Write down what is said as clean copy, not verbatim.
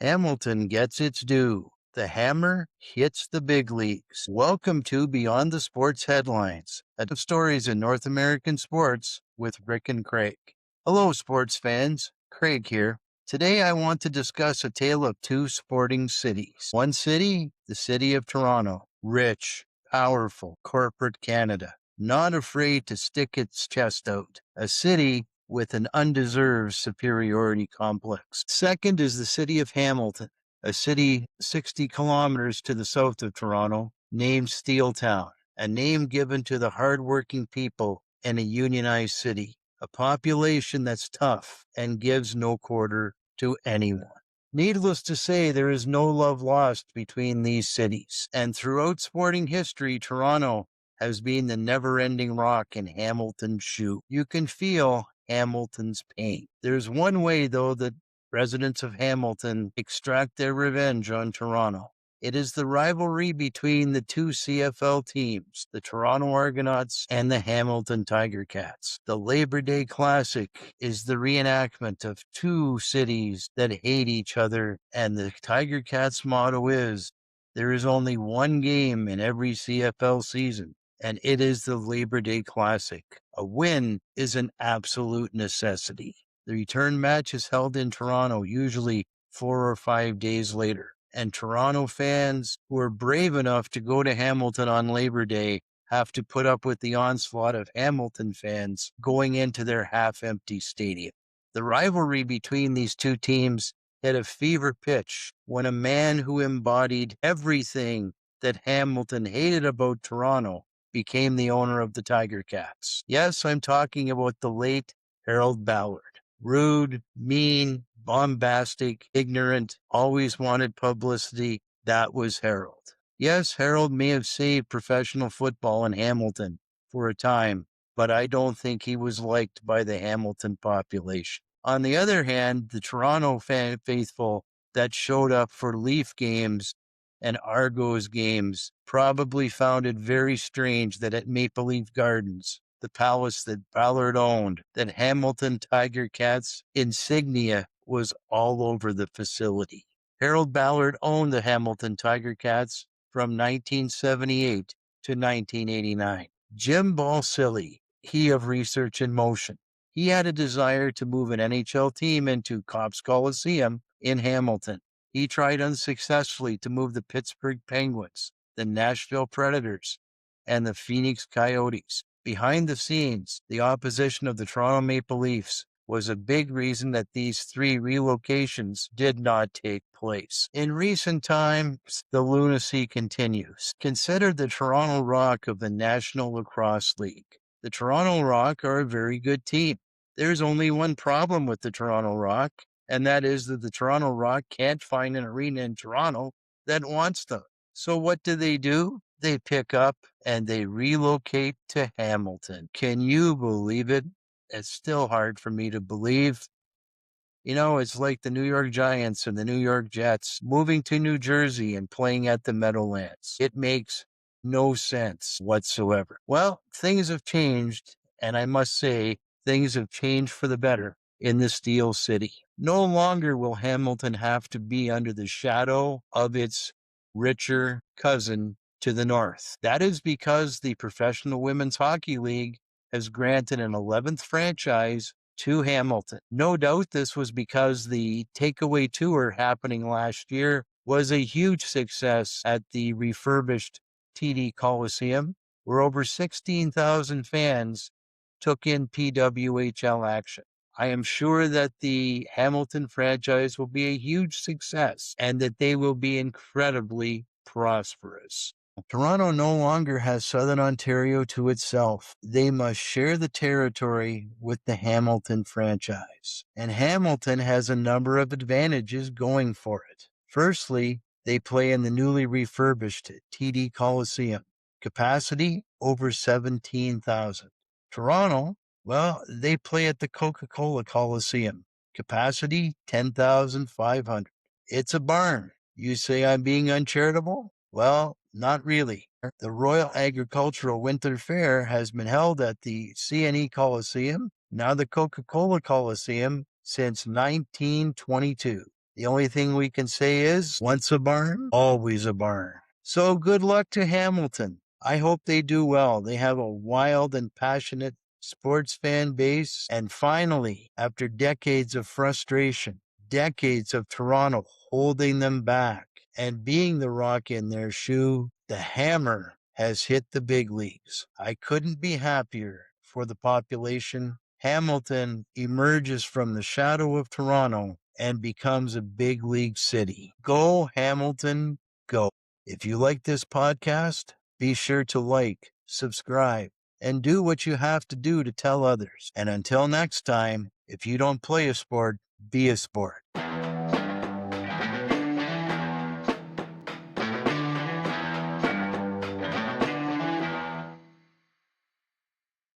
Hamilton gets its due. The hammer hits the big leagues. Welcome to Beyond the Sports Headlines, of stories in North American sports with Rick and Craig. Hello, sports fans. Craig here. Today I want to discuss a tale of two sporting cities. One city, the city of Toronto, rich, powerful, corporate Canada, not afraid to stick its chest out. A city with an undeserved superiority complex. Second is the city of Hamilton, a city 60 kilometers to the south of Toronto, named Steeltown, a name given to the hardworking people in a unionized city, a population that's tough and gives no quarter to anyone. Needless to say, there is no love lost between these cities, and throughout sporting history, Toronto has been the never-ending rock in Hamilton's shoe. You can feel Hamilton's pain. There's one way, though, that residents of Hamilton extract their revenge on Toronto. It is the rivalry between the two CFL teams, the Toronto Argonauts and the Hamilton Tiger Cats. The Labor Day Classic is the reenactment of two cities that hate each other, and the Tiger Cats' motto is, there is only one game in every CFL season, and it is the Labor Day Classic. A win is an absolute necessity. The return match is held in Toronto, usually 4 or 5 days later, and Toronto fans who are brave enough to go to Hamilton on Labor Day have to put up with the onslaught of Hamilton fans going into their half-empty stadium. The rivalry between these two teams hit a fever pitch when a man who embodied everything that Hamilton hated about Toronto became the owner of the Tiger Cats. Yes, I'm talking about the late Harold Ballard. Rude, mean, bombastic, ignorant, always wanted publicity. That was Harold. Yes, Harold may have saved professional football in Hamilton for a time, but I don't think he was liked by the Hamilton population. On the other hand, the Toronto faithful that showed up for Leaf games and Argos games probably found it very strange that at Maple Leaf Gardens, the palace that Ballard owned, that Hamilton Tiger Cats insignia was all over the facility. Harold Ballard owned the Hamilton Tiger Cats from 1978 to 1989. Jim Balsillie, he of Research in Motion, he had a desire to move an NHL team into Copps Coliseum in Hamilton. He tried unsuccessfully to move the Pittsburgh Penguins, the Nashville Predators, and the Phoenix Coyotes. Behind the scenes, the opposition of the Toronto Maple Leafs was a big reason that these three relocations did not take place. In recent times, the lunacy continues. Consider the Toronto Rock of the National Lacrosse League. The Toronto Rock are a very good team. There's only one problem with the Toronto Rock, and that is that the Toronto Rock can't find an arena in Toronto that wants them. So what do? They pick up and they relocate to Hamilton. Can you believe it? It's still hard for me to believe. It's like the New York Giants and the New York Jets moving to New Jersey and playing at the Meadowlands. It makes no sense whatsoever. Well, things have changed, and I must say, things have changed for the better in the Steel City. No longer will Hamilton have to be under the shadow of its richer cousin to the north. That is because the Professional Women's Hockey League has granted an 11th franchise to Hamilton. No doubt this was because the takeaway tour happening last year was a huge success at the refurbished TD Coliseum, where over 16,000 fans took in PWHL action. I am sure that the Hamilton franchise will be a huge success and that they will be incredibly prosperous. Toronto no longer has Southern Ontario to itself. They must share the territory with the Hamilton franchise. And Hamilton has a number of advantages going for it. Firstly, they play in the newly refurbished TD Coliseum. Capacity over 17,000. Toronto, well, they play at the Coca-Cola Coliseum. Capacity 10,500. It's a barn. You say I'm being uncharitable? Well, not really. The Royal Agricultural Winter Fair has been held at the CNE Coliseum, now the Coca-Cola Coliseum, since 1922. The only thing we can say is, once a barn, always a barn. So good luck to Hamilton. I hope they do well. They have a wild and passionate sports fan base. And finally, after decades of frustration, decades of Toronto holding them back and being the rock in their shoe, the hammer has hit the big leagues. I couldn't be happier for the population. Hamilton emerges from the shadow of Toronto and becomes a big league city. Go, Hamilton, go. If you like this podcast, be sure to like, subscribe, and do what you have to do to tell others. And until next time, if you don't play a sport, be a sport.